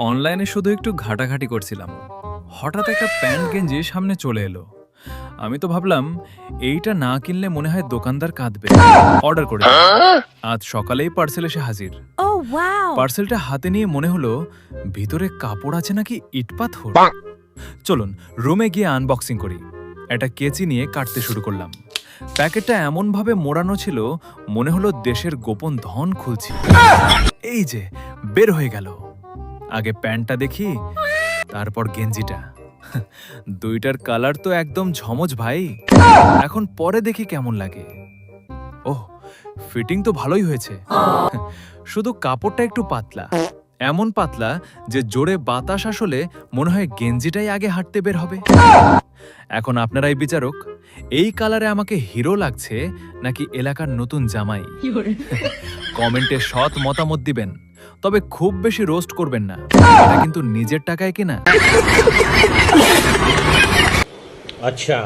অনলাইনে শুধু একটু ঘাটাঘাটি করছিলাম, হঠাৎ একটা প্যান্ট গেঞ্জি সামনে চলে এলো। আমি তো ভাবলাম এইটা না কিনলে মনে হয় দোকানদার কাঁদবে। অর্ডার করে দিলাম। আজ সকালেই পার্সেল এসে হাজির। Oh wow! পার্সেলটা হাতে নিয়ে মনে হলো ভিতরে কাপড় আছে নাকি ইট পাথর। চলুন রুমে গিয়ে আনবক্সিং করি। একটা কেচি নিয়ে কাটতে শুরু করলাম। প্যাকেটটা এমনভাবে মোড়ানো ছিল মনে হলো দেশের গোপন ধন খুলছি। এই যে বের হয়ে গেল। আগে প্যান্টটা দেখি, তারপর গেঞ্জিটা। দুইটার কালার তো একদম ঝমঝ ভাই। এখন পরে দেখি কেমন লাগে। ওহ, ফিটিং তো ভালোই হয়েছে। শুধু কাপড়টা একটু পাতলা, এমন পাতলা যে জোরে বাতাস আসলে মনে হয় গেঞ্জিটাই আগে হাঁটতে বের হবে। এখন আপনারাই বিচারক, এই কালারে আমাকে হিরো লাগছে নাকি এলাকার নতুন জামাই। কমেন্টে সৎ মতামত দিবেন, তবে খুব বেশি রোস্ট করবেন না, এটা কিন্তু নিজের টাকায় কেনা। अच्छा